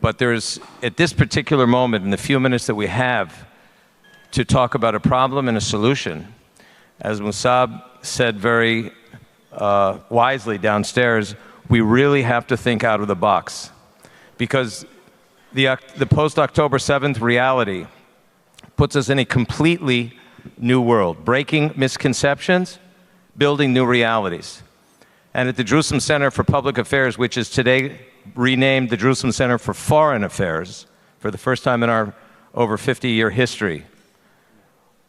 But there's, at this particular moment, in the few minutes that we have to talk about a problem and a solution, as Mossab said very wisely downstairs, we really have to think out of the box. Because the post-October 7th reality puts us in a completely new world, breaking misconceptions, building new realities. And at the Jerusalem Center for Public Affairs, which is today renamed the Jerusalem Center for Foreign Affairs, for the first time in our over 50-year history,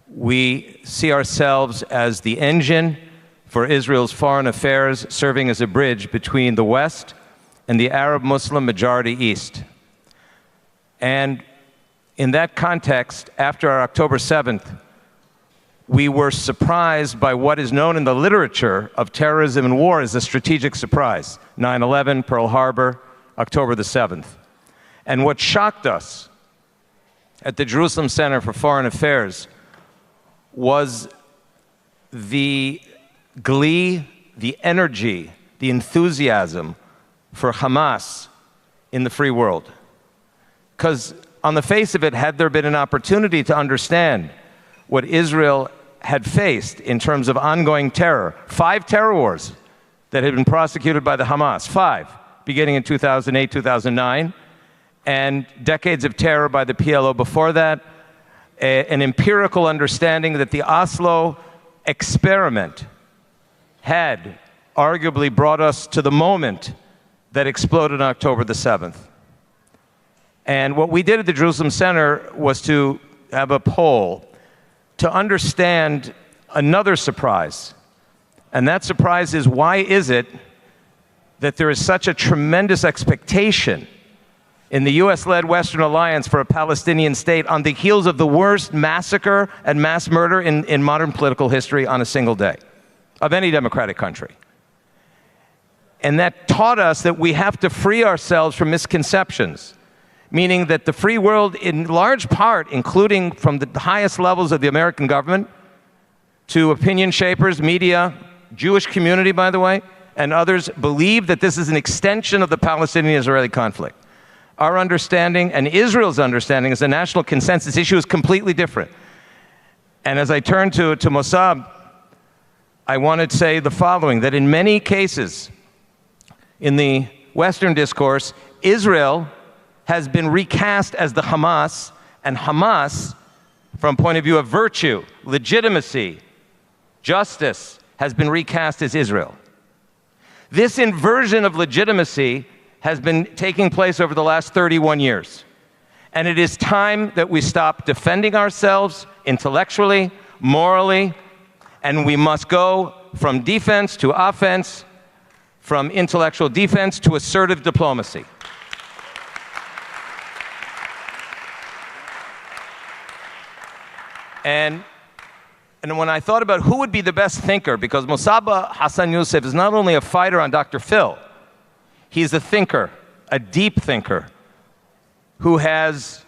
we see ourselves as the engine for Israel's foreign affairs, serving as a bridge between the West and the Arab Muslim majority East. And in that context, after our October 7th, we were surprised by what is known in the literature of terrorism and war as a strategic surprise. 9/11, Pearl Harbor, October the 7th. And what shocked us at the Jerusalem Center for Foreign Affairs was the glee, the energy, the enthusiasm for Hamas in the free world. Because on the face of it, had there been an opportunity to understand what Israel had faced in terms of ongoing terror, 5 terror wars that had been prosecuted by the Hamas, 5, beginning in 2008, 2009, and decades of terror by the PLO before that, an empirical understanding that the Oslo experiment had arguably brought us to the moment that exploded on October the 7th. And what we did at the Jerusalem Center was to have a poll to understand another surprise. And that surprise is, why is it that there is such a tremendous expectation in the US-led Western Alliance for a Palestinian state on the heels of the worst massacre and mass murder in modern political history on a single day of any democratic country? And that taught us that we have to free ourselves from misconceptions, meaning that the free world, in large part, including from the highest levels of the American government to opinion shapers, media, Jewish community, by the way, and others, believe that this is an extension of the Palestinian-Israeli conflict. Our understanding and Israel's understanding as a national consensus issue is completely different. And as I turn to Mossab, I want to say the following, that in many cases in the Western discourse, Israel has been recast as the Hamas, and Hamas, from point of view of virtue, legitimacy, justice, has been recast as Israel. This inversion of legitimacy has been taking place over the last 31 years. And it is time that we stop defending ourselves intellectually, morally, and we must go from defense to offense, from intellectual defense to assertive diplomacy. And when I thought about who would be the best thinker, because Mossab Hassan Yousef is not only a fighter on Dr. Phil, he's a thinker, a deep thinker, who has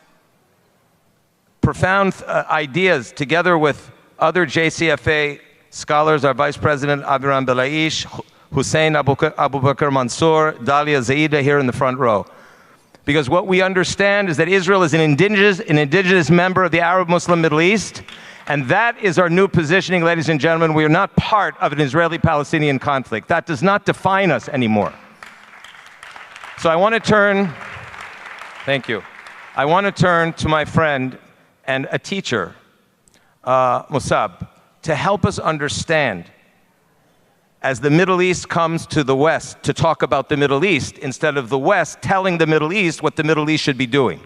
profound ideas together with other JCFA scholars, our Vice President Abiram Belaish, Hussein Abu Bakr Mansour, Dalia Zaida here in the front row. Because what we understand is that Israel is an indigenous member of the Arab Muslim Middle East, and that is our new positioning, ladies and gentlemen. We are not part of an Israeli-Palestinian conflict. That does not define us anymore. So I want to turn, thank you. I want to turn to my friend and a teacher, Mossab, to help us understand, as the Middle East comes to the West to talk about the Middle East, instead of the West telling the Middle East what the Middle East should be doing.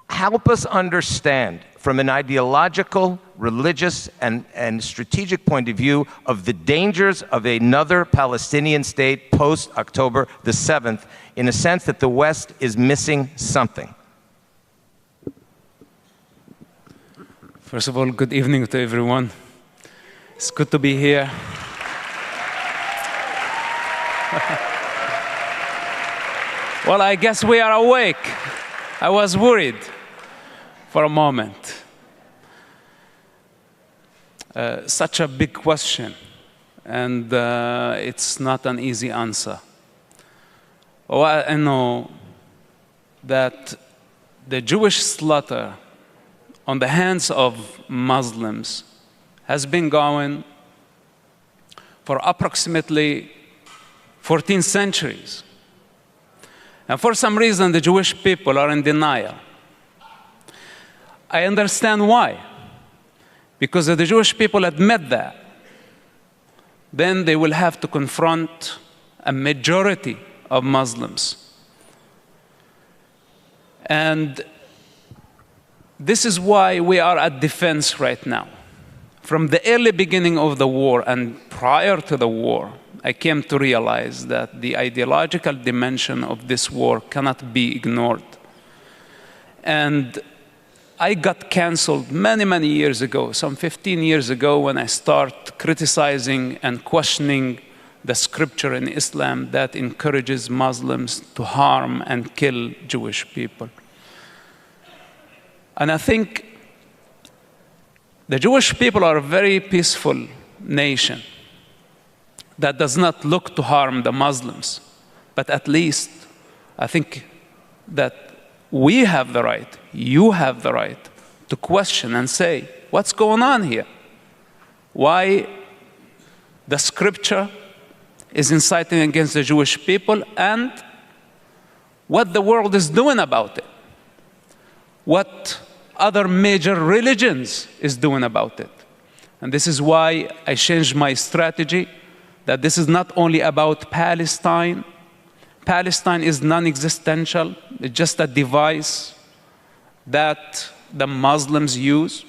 Help us understand from an ideological, religious, and strategic point of view of the dangers of another Palestinian state post-October the 7th, in a sense that the West is missing something. First of all, good evening to everyone. It's good to be here. Well, I guess we are awake. I was worried for a moment. Such a big question, and it's not an easy answer. Well, I know that the Jewish slaughter on the hands of Muslims has been going for approximately 14 centuries. And for some reason, the Jewish people are in denial. I understand why. Because if the Jewish people admit that, then they will have to confront a majority of Muslims. And this is why we are at defense right now. From the early beginning of the war and prior to the war, I came to realize that the ideological dimension of this war cannot be ignored. And I got canceled many, many years ago, some 15 years ago, when I started criticizing and questioning the scripture in Islam that encourages Muslims to harm and kill Jewish people. And I think the Jewish people are a very peaceful nation that does not look to harm the Muslims. But at least I think that we have the right, you have the right, to question and say, what's going on here? Why the scripture is inciting against the Jewish people, and what the world is doing about it. What other major religions is doing about it. And this is why I changed my strategy, that this is not only about Palestine. Palestine is non-existential. It's just a device that the Muslims use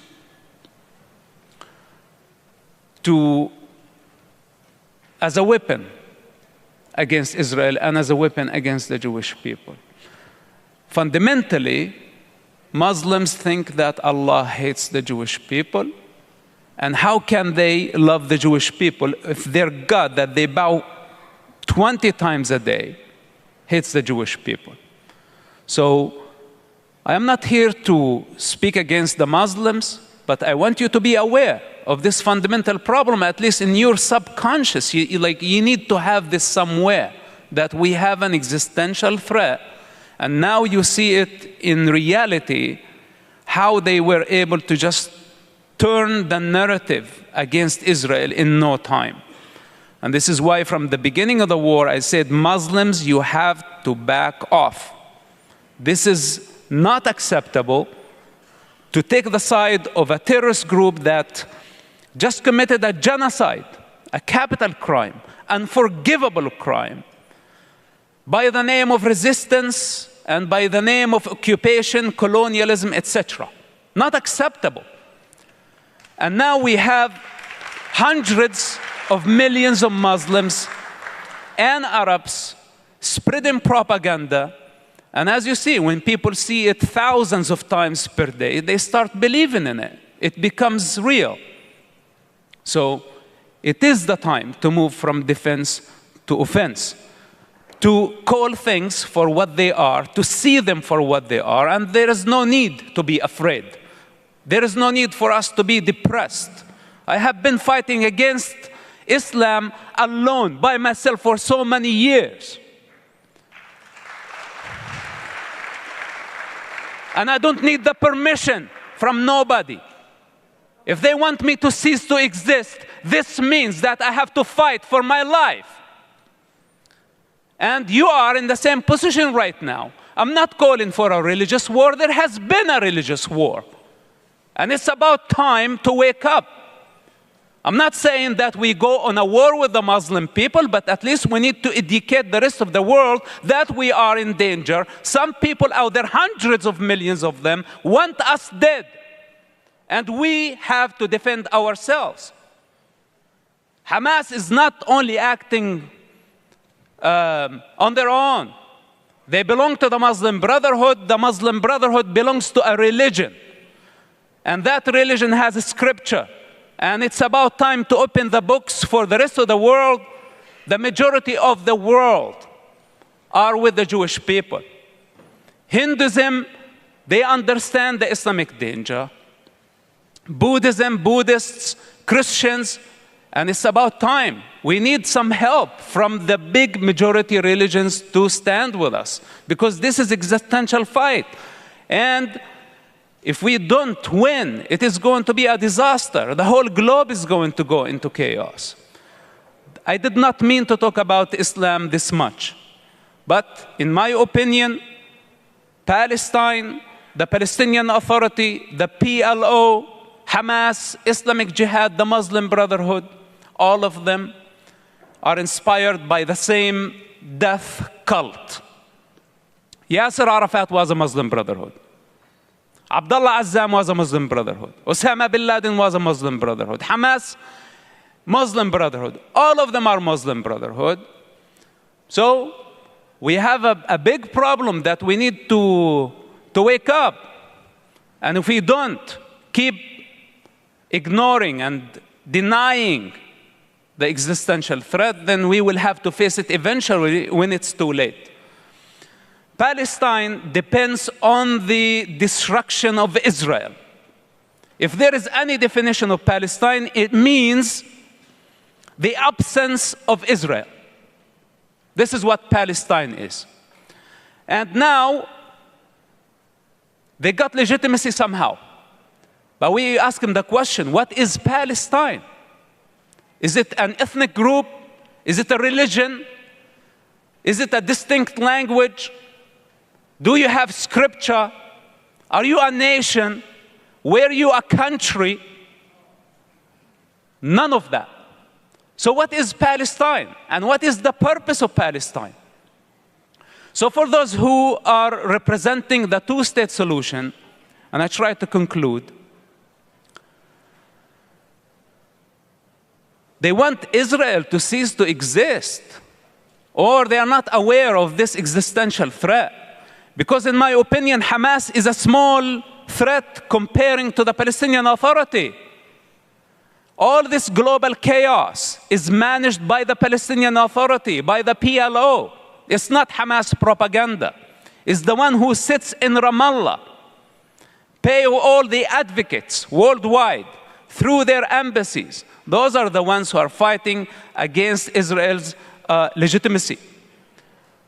as a weapon against Israel and as a weapon against the Jewish people. Fundamentally, Muslims think that Allah hates the Jewish people. And how can they love the Jewish people if their God that they bow 20 times a day hates the Jewish people? So I am not here to speak against the Muslims, but I want you to be aware of this fundamental problem, at least in your subconscious. You need to have this somewhere, that we have an existential threat. And now you see it in reality, how they were able to just turn the narrative against Israel in no time. And this is why from the beginning of the war, I said, Muslims, you have to back off. This is not acceptable to take the side of a terrorist group that just committed a genocide, a capital crime, unforgivable crime, by the name of resistance and by the name of occupation, colonialism, etc. Not acceptable. And now we have hundreds of millions of Muslims and Arabs spreading propaganda. And as you see, when people see it thousands of times per day, they start believing in it. It becomes real. So it is the time to move from defense to offense, to call things for what they are, to see them for what they are, and there is no need to be afraid. There is no need for us to be depressed. I have been fighting against Islam alone, by myself, for so many years. And I don't need the permission from nobody. If they want me to cease to exist, this means that I have to fight for my life. And you are in the same position right now. I'm not calling for a religious war. There has been a religious war. And it's about time to wake up. I'm not saying that we go on a war with the Muslim people, but at least we need to educate the rest of the world that we are in danger. Some people out there, hundreds of millions of them, want us dead. And we have to defend ourselves. Hamas is not only acting on their own. They belong to the Muslim Brotherhood. The Muslim Brotherhood belongs to a religion. And that religion has a scripture. And it's about time to open the books for the rest of the world. The majority of the world are with the Jewish people. Hinduism, they understand the Islamic danger. Buddhism, Buddhists, Christians, And it's about time. We need some help from the big majority religions to stand with us, because this is existential fight. And if we don't win, it is going to be a disaster. The whole globe is going to go into chaos. I did not mean to talk about Islam this much, but in my opinion, Palestine, the Palestinian Authority, the PLO, Hamas, Islamic Jihad, the Muslim Brotherhood, all of them are inspired by the same death cult. Yasser Arafat was a Muslim Brotherhood. Abdullah Azzam was a Muslim Brotherhood. Osama bin Laden was a Muslim Brotherhood. Hamas, Muslim Brotherhood. All of them are Muslim Brotherhood. So we have a big problem that we need to wake up. And if we don't keep ignoring and denying the existential threat, then we will have to face it eventually when it's too late. Palestine depends on the destruction of Israel. If there is any definition of Palestine, it means the absence of Israel. This is what Palestine is. And now, they got legitimacy somehow. But we ask them the question, what is Palestine? Is it an ethnic group? Is it a religion? Is it a distinct language? Do you have scripture? Are you a nation? Were you a country? None of that. So what is Palestine? And what is the purpose of Palestine? So for those who are representing the two-state solution, and I try to conclude, they want Israel to cease to exist, or they are not aware of this existential threat. Because in my opinion, Hamas is a small threat comparing to the Palestinian Authority. All this global chaos is managed by the Palestinian Authority, by the PLO. It's not Hamas propaganda. It's the one who sits in Ramallah, pay all the advocates worldwide through their embassies. Those are the ones who are fighting against Israel's legitimacy.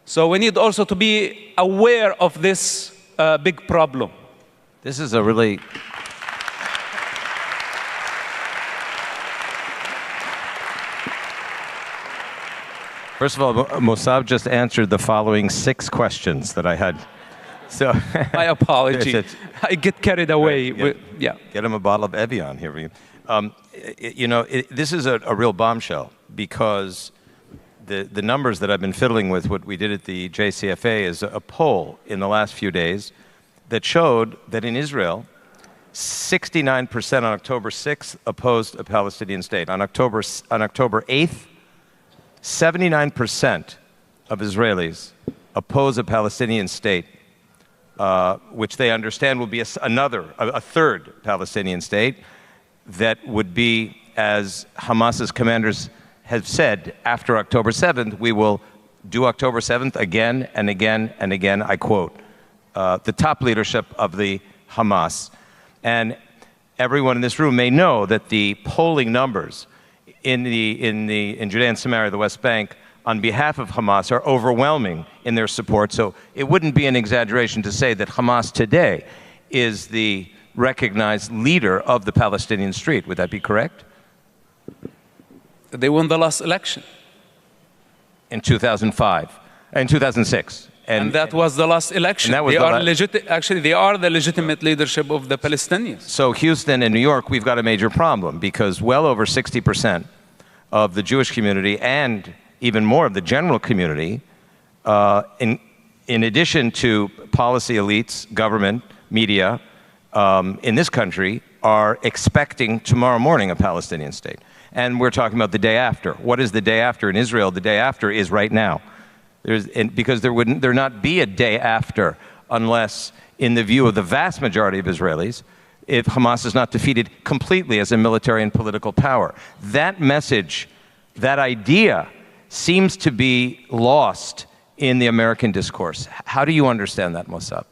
So we need also to be aware of this big problem. This is a really... First of all, Mossab just answered the following 6 questions that I had. So my apology. I get carried away. Yeah. Get him a bottle of Evian here. You know, this is a real bombshell, because the numbers that I've been fiddling with, what we did at the JCFA, is a poll in the last few days that showed that in Israel, 69% on October 6th opposed a Palestinian state. On October 8th, 79% of Israelis oppose a Palestinian state, which they understand will be a third Palestinian state that would be, as Hamas's commanders have said, after October 7th, we will do October 7th again and again and again. I quote the top leadership of the Hamas. And everyone in this room may know that the polling numbers in Judea and Samaria, the West Bank, on behalf of Hamas are overwhelming in their support. So it wouldn't be an exaggeration to say that Hamas today is the recognized leader of the Palestinian street. Would that be correct? They won the last election. In 2005, in 2006. And that was the last election. They are the legitimate leadership of the Palestinians. So Houston and New York, we've got a major problem, because well over 60% of the Jewish community, and even more of the general community, in addition to policy elites, government, media, in this country, are expecting tomorrow morning a Palestinian state. And we're talking about the day after. What is the day after in Israel? The day after is right now. Because there not be a day after unless, in the view of the vast majority of Israelis, if Hamas is not defeated completely as a military and political power. That message, that idea, seems to be lost in the American discourse. How do you understand that, Mossab?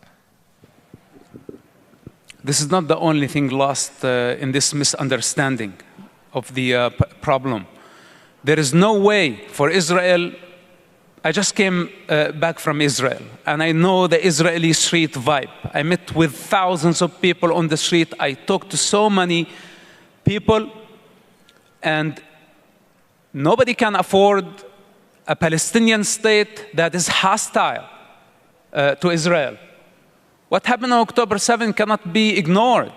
This is not the only thing lost in this misunderstanding of the problem. There is no way for Israel. I just came back from Israel, and I know the Israeli street vibe. I met with thousands of people on the street. I talked to so many people, and nobody can afford a Palestinian state that is hostile to Israel. What happened on October 7 cannot be ignored.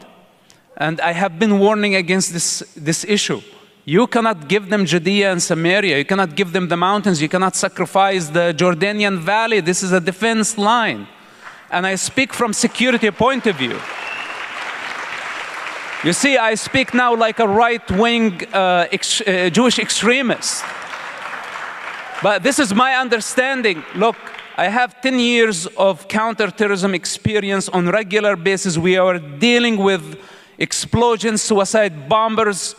And I have been warning against this issue. You cannot give them Judea and Samaria. You cannot give them the mountains. You cannot sacrifice the Jordanian valley. This is a defense line. And I speak from security point of view. You see, I speak now like a right-wing Jewish extremist. But this is my understanding. Look, I have 10 years of counterterrorism experience on a regular basis. We are dealing with explosions, suicide bombers.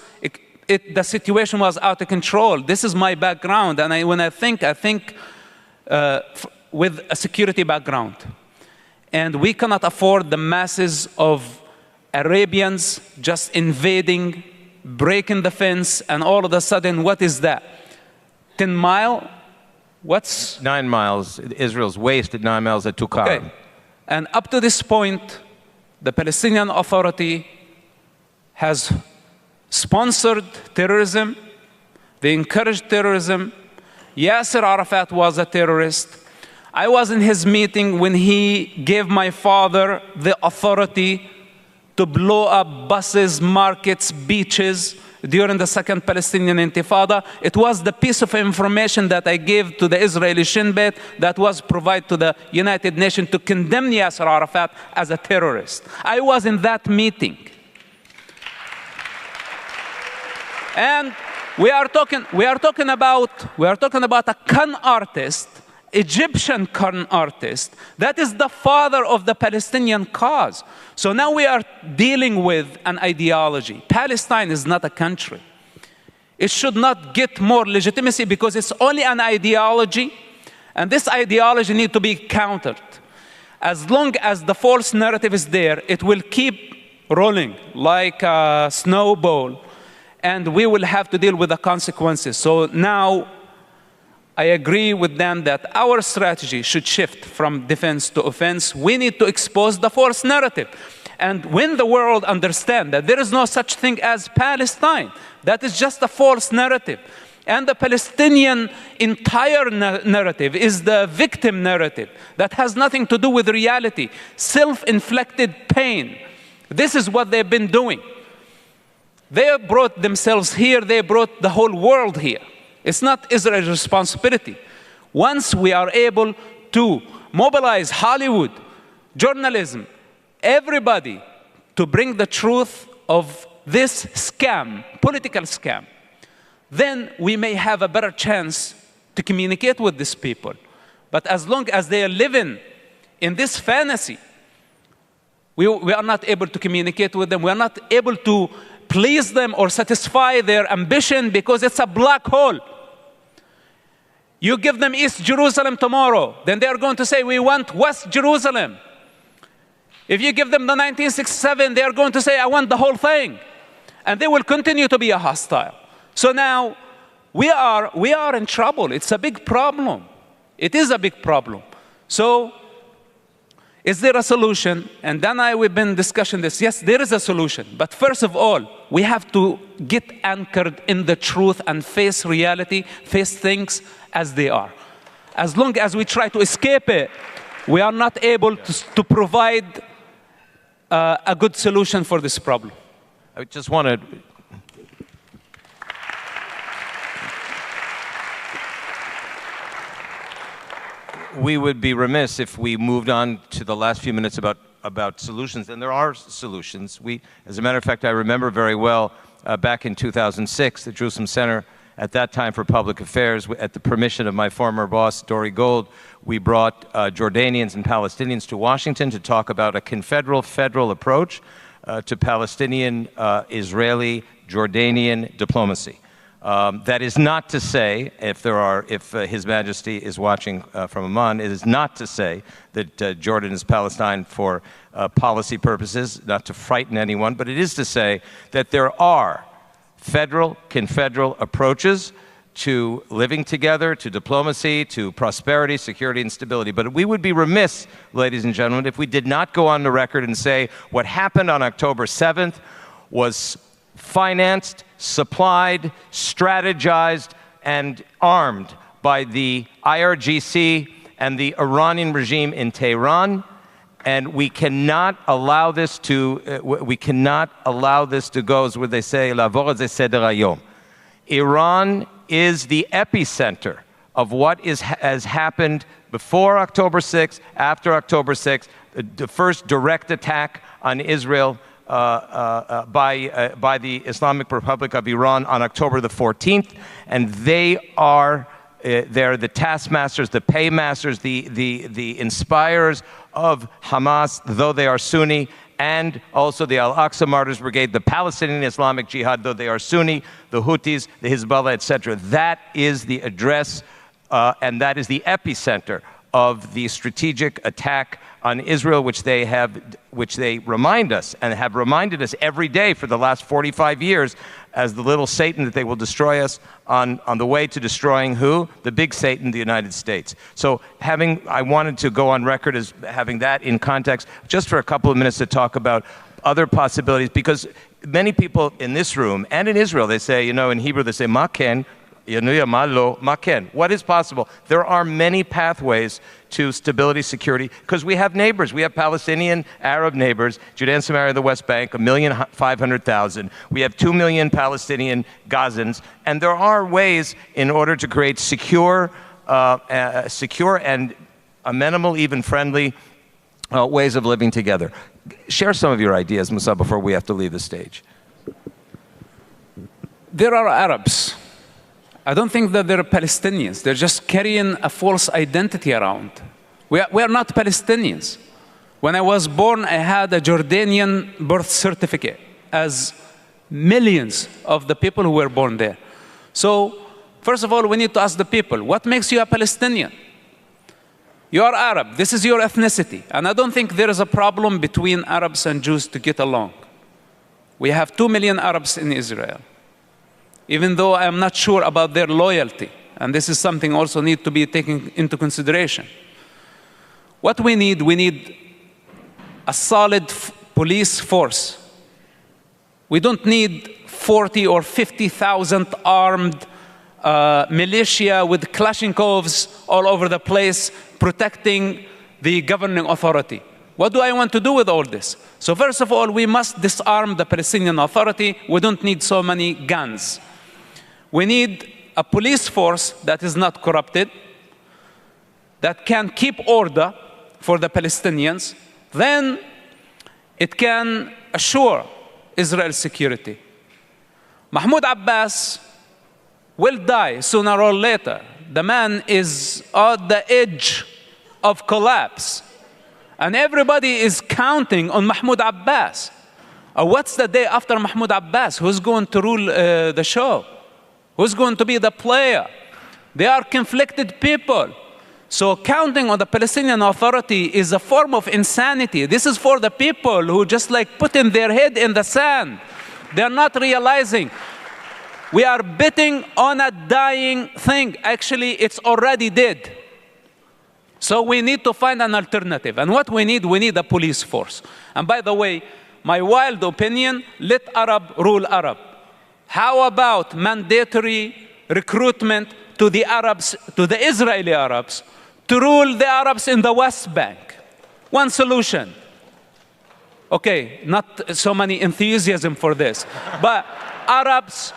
The situation was out of control. This is my background. And when I think with a security background. And we cannot afford the masses of Arabians just invading, breaking the fence, and all of a sudden, what is that? 10 mile? What's 9 miles? Israel's wasted 9 miles at Tukar. Okay. And up to this point, the Palestinian Authority has sponsored terrorism. They encouraged terrorism. Yasser Arafat was a terrorist. I was in his meeting when he gave my father the authority to blow up buses, markets, beaches during the Second Palestinian Intifada. It was the piece of information that I gave to the Israeli Shin Bet that was provided to the United Nations to condemn Yasser Arafat as a terrorist. I was in that meeting. And we are talking about a con artist, Egyptian con artist, that is the father of the Palestinian cause. So now we are dealing with an ideology. Palestine is not a country. It should not get more legitimacy because it's only an ideology, and this ideology needs to be countered. As long as the false narrative is there, it will keep rolling like a snowball, and we will have to deal with the consequences. So now, I agree with them that our strategy should shift from defense to offense. We need to expose the false narrative. And when the world understands that there is no such thing as Palestine, that is just a false narrative. And the Palestinian entire narrative is the victim narrative that has nothing to do with reality, self-inflicted pain. This is what they've been doing. They brought themselves here, they brought the whole world here. It's not Israel's responsibility. Once we are able to mobilize Hollywood, journalism, everybody to bring the truth of this scam, political scam, then we may have a better chance to communicate with these people. But as long as they are living in this fantasy, we are not able to communicate with them. We are not able to please them or satisfy their ambition because it's a black hole. You give them East Jerusalem tomorrow, then they are going to say, we want West Jerusalem. If you give them the 1967, they are going to say, I want the whole thing. And they will continue to be a hostile. So now, we are in trouble. It's a big problem. It is a big problem. So, is there a solution? And Dan and I, we've been discussing this. Yes, there is a solution. But first of all, we have to get anchored in the truth and face reality, face things as they are. As long as we try to escape it, we are not able to provide a good solution for this problem. I just want to... We would be remiss if we moved on to the last few minutes about solutions, and there are solutions. As a matter of fact, I remember very well back in 2006, the Jerusalem Center, at that time for Public Affairs, at the permission of my former boss, Dori Gold, we brought Jordanians and Palestinians to Washington to talk about a confederal federal approach to Palestinian, Israeli, Jordanian diplomacy. That is not to say, if His Majesty is watching from Amman, it is not to say that Jordan is Palestine for policy purposes, not to frighten anyone, but it is to say that there are federal, confederal approaches to living together, to diplomacy, to prosperity, security, and stability. But we would be remiss, ladies and gentlemen, if we did not go on the record and say what happened on October 7th was financed, supplied, strategized, and armed by the IRGC and the Iranian regime in Tehran. And we cannot allow this to go, as what they say, לעבור את זה סדר היום. Iran is the epicenter of what has happened before October 6th, after October 6th, the first direct attack on Israel by the Islamic Republic of Iran on October the 14th, and they're the taskmasters, the paymasters, the inspirers of Hamas, though they are Sunni, and also the Al-Aqsa Martyrs Brigade, the Palestinian Islamic Jihad, though they are Sunni, the Houthis, the Hezbollah, etc. That is the address, and that is the epicenter of the strategic attack on Israel, which they remind us and have reminded us every day for the last 45 years as the little Satan that they will destroy us on the way to destroying who? The big Satan, the United States. So I wanted to go on record as having that in context just for a couple of minutes to talk about other possibilities, because many people in this room and in Israel, they say, in Hebrew, they say, ma ken, what is possible? There are many pathways to stability, security, because we have neighbors. We have Palestinian, Arab neighbors, Judea and Samaria, the West Bank, 1,500,000. We have 2 million Palestinian Gazans, and there are ways in order to create secure and amenable, even friendly ways of living together. Share some of your ideas, Mossab, before we have to leave the stage. There are Arabs. I don't think that they're Palestinians. They're just carrying a false identity around. We are not Palestinians. When I was born, I had a Jordanian birth certificate, as millions of the people who were born there. So, first of all, we need to ask the people, what makes you a Palestinian? You are Arab. This is your ethnicity. And I don't think there is a problem between Arabs and Jews to get along. We have 2 million Arabs in Israel, even though I am not sure about their loyalty. And this is something also need to be taken into consideration. What we need a solid police force. We don't need 40 or 50,000 armed militia with Kalashnikovs all over the place protecting the governing authority. What do I want to do with all this? So first of all, we must disarm the Palestinian Authority. We don't need so many guns. We need a police force that is not corrupted, that can keep order for the Palestinians. Then it can assure Israel's security. Mahmoud Abbas will die sooner or later. The man is at the edge of collapse. And everybody is counting on Mahmoud Abbas. What's the day after Mahmoud Abbas? Who's going to rule the show? Who's going to be the player? They are conflicted people. So counting on the Palestinian Authority is a form of insanity. This is for the people who just like putting their head in the sand. They're not realizing. We are betting on a dying thing. Actually, it's already dead. So we need to find an alternative. And what we need a police force. And by the way, my wild opinion, let Arab rule Arab. How about mandatory recruitment to the Arabs, to the Israeli Arabs, to rule the Arabs in the West Bank? One solution. Okay, not so many enthusiasm for this. But Arabs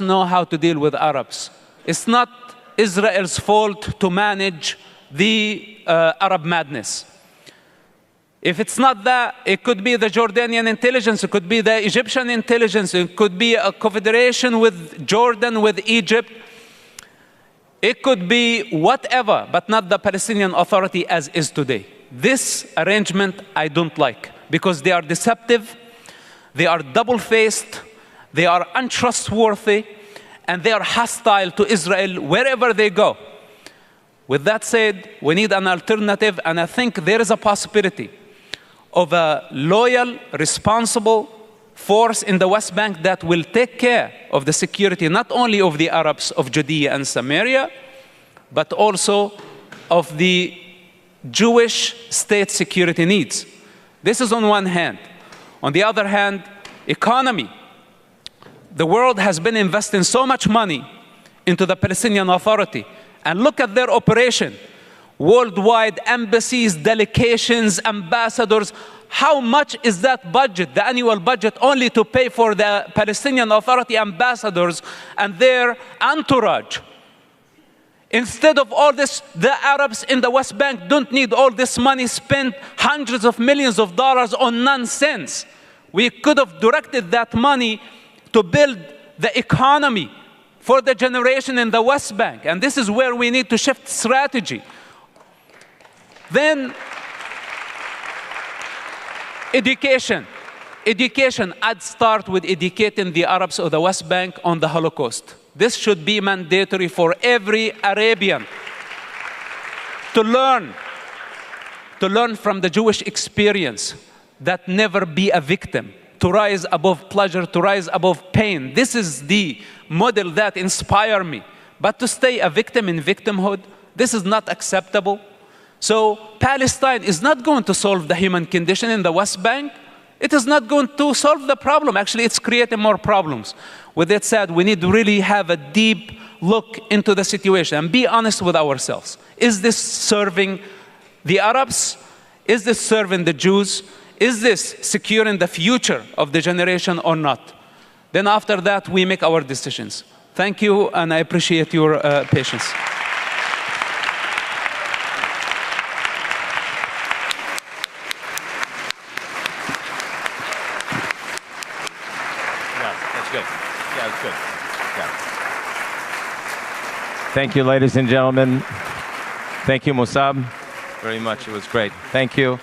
know how to deal with Arabs. It's not Israel's fault to manage the Arab madness. If it's not that, it could be the Jordanian intelligence, it could be the Egyptian intelligence, it could be a confederation with Jordan, with Egypt. It could be whatever, but not the Palestinian Authority as is today. This arrangement I don't like, because they are deceptive, they are double-faced, they are untrustworthy, and they are hostile to Israel wherever they go. With that said, we need an alternative, and I think there is a possibility of a loyal, responsible, force in the West Bank that will take care of the security not only of the Arabs of Judea and Samaria, but also of the Jewish state security needs. This is on one hand. On the other hand, economy. The world has been investing so much money into the Palestinian Authority. And look at their operation. Worldwide embassies, delegations, ambassadors. How much is that budget, the annual budget, only to pay for the Palestinian Authority ambassadors and their entourage? Instead of all this, the Arabs in the West Bank don't need all this money spent, hundreds of millions of dollars on nonsense. We could have directed that money to build the economy for the generation in the West Bank. And this is where we need to shift strategy. Then, education. Education, I'd start with educating the Arabs of the West Bank on the Holocaust. This should be mandatory for every Arabian to learn from the Jewish experience, that never be a victim, to rise above pleasure, to rise above pain. This is the model that inspired me. But to stay a victim in victimhood, this is not acceptable. So Palestine is not going to solve the human condition in the West Bank. It is not going to solve the problem. Actually, it's creating more problems. With that said, we need to really have a deep look into the situation and be honest with ourselves. Is this serving the Arabs? Is this serving the Jews? Is this securing the future of the generation or not? Then after that, we make our decisions. Thank you, and I appreciate your patience. Thank you, ladies and gentlemen. Thank you, Mossab, very much. It was great. Thank you.